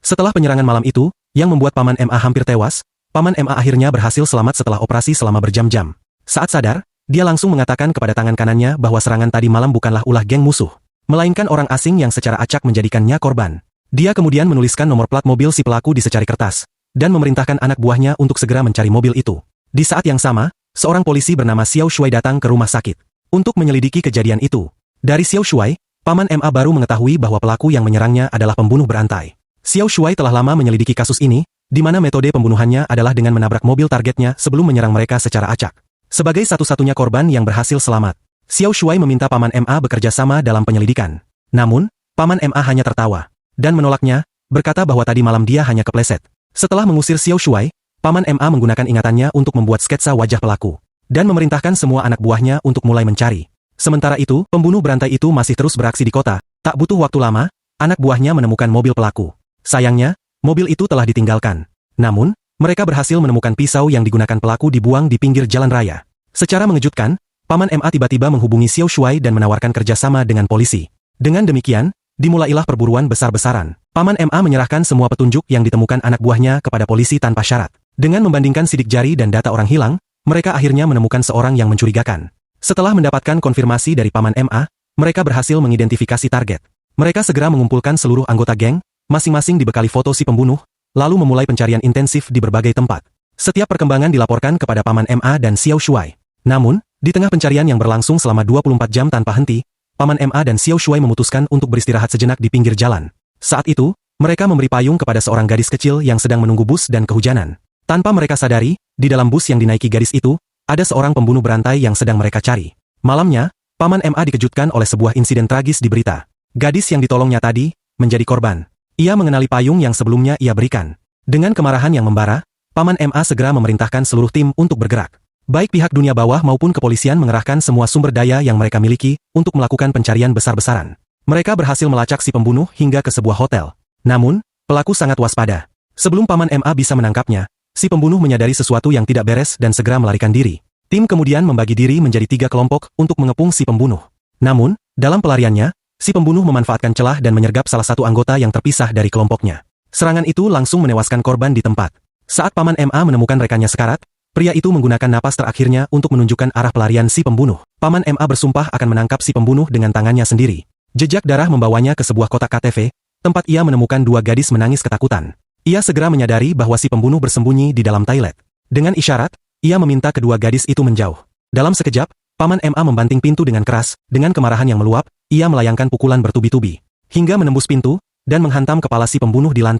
Setelah penyerangan malam itu, yang membuat Paman MA hampir tewas, Paman MA akhirnya berhasil selamat setelah operasi selama berjam-jam. Saat sadar, dia langsung mengatakan kepada tangan kanannya bahwa serangan tadi malam bukanlah ulah geng musuh, melainkan orang asing yang secara acak menjadikannya korban. Dia kemudian menuliskan nomor plat mobil si pelaku di secari kertas, dan memerintahkan anak buahnya untuk segera mencari mobil itu. Di saat yang sama, seorang polisi bernama Xiao Shuai datang ke rumah sakit untuk menyelidiki kejadian itu. Dari Xiao Shuai, Paman MA baru mengetahui bahwa pelaku yang menyerangnya adalah pembunuh berantai. Xiao Shuai telah lama menyelidiki kasus ini, di mana metode pembunuhannya adalah dengan menabrak mobil targetnya sebelum menyerang mereka secara acak. Sebagai satu-satunya korban yang berhasil selamat, Xiao Shuai meminta Paman MA bekerja sama dalam penyelidikan. Namun, Paman MA hanya tertawa dan menolaknya, berkata bahwa tadi malam dia hanya kepleset. Setelah mengusir Xiao Shuai, Paman MA menggunakan ingatannya untuk membuat sketsa wajah pelaku, dan memerintahkan semua anak buahnya untuk mulai mencari. Sementara itu, pembunuh berantai itu masih terus beraksi di kota. Tak butuh waktu lama, anak buahnya menemukan mobil pelaku. Sayangnya, mobil itu telah ditinggalkan. Namun, mereka berhasil menemukan pisau yang digunakan pelaku dibuang di pinggir jalan raya. Secara mengejutkan, Paman MA tiba-tiba menghubungi Xiao Shuai dan menawarkan kerjasama dengan polisi. Dengan demikian, dimulailah perburuan besar-besaran. Paman MA menyerahkan semua petunjuk yang ditemukan anak buahnya kepada polisi tanpa syarat. Dengan membandingkan sidik jari dan data orang hilang, mereka akhirnya menemukan seorang yang mencurigakan. Setelah mendapatkan konfirmasi dari Paman MA, mereka berhasil mengidentifikasi target. Mereka segera mengumpulkan seluruh anggota geng, masing-masing dibekali foto si pembunuh, lalu memulai pencarian intensif di berbagai tempat. Setiap perkembangan dilaporkan kepada Paman MA dan Xiao Shuai. Namun, di tengah pencarian yang berlangsung selama 24 jam tanpa henti, Paman MA dan Xiao Shuai memutuskan untuk beristirahat sejenak di pinggir jalan. Saat itu, mereka memberi payung kepada seorang gadis kecil yang sedang menunggu bus dan kehujanan. Tanpa mereka sadari, di dalam bus yang dinaiki gadis itu, ada seorang pembunuh berantai yang sedang mereka cari. Malamnya, Paman MA dikejutkan oleh sebuah insiden tragis di berita. Gadis yang ditolongnya tadi, menjadi korban. Ia mengenali payung yang sebelumnya ia berikan. Dengan kemarahan yang membara, Paman MA segera memerintahkan seluruh tim untuk bergerak. Baik pihak dunia bawah maupun kepolisian mengerahkan semua sumber daya yang mereka miliki untuk melakukan pencarian besar-besaran. Mereka berhasil melacak si pembunuh hingga ke sebuah hotel. Namun, pelaku sangat waspada. Sebelum Paman MA bisa menangkapnya, si pembunuh menyadari sesuatu yang tidak beres dan segera melarikan diri. Tim kemudian membagi diri menjadi 3 kelompok untuk mengepung si pembunuh. Namun, dalam pelariannya, si pembunuh memanfaatkan celah dan menyergap salah satu anggota yang terpisah dari kelompoknya. Serangan itu langsung menewaskan korban di tempat. Saat Paman MA menemukan rekannya sekarat, pria itu menggunakan napas terakhirnya untuk menunjukkan arah pelarian si pembunuh. Paman MA bersumpah akan menangkap si pembunuh dengan tangannya sendiri. Jejak darah membawanya ke sebuah kotak KTV, tempat ia menemukan 2 gadis menangis ketakutan. Ia segera menyadari bahwa si pembunuh bersembunyi di dalam toilet. Dengan isyarat, ia meminta kedua gadis itu menjauh. Dalam sekejap, Paman MA membanting pintu dengan keras, dengan kemarahan yang meluap, ia melayangkan pukulan bertubi-tubi, hingga menembus pintu, dan menghantam kepala si pembunuh di lantai.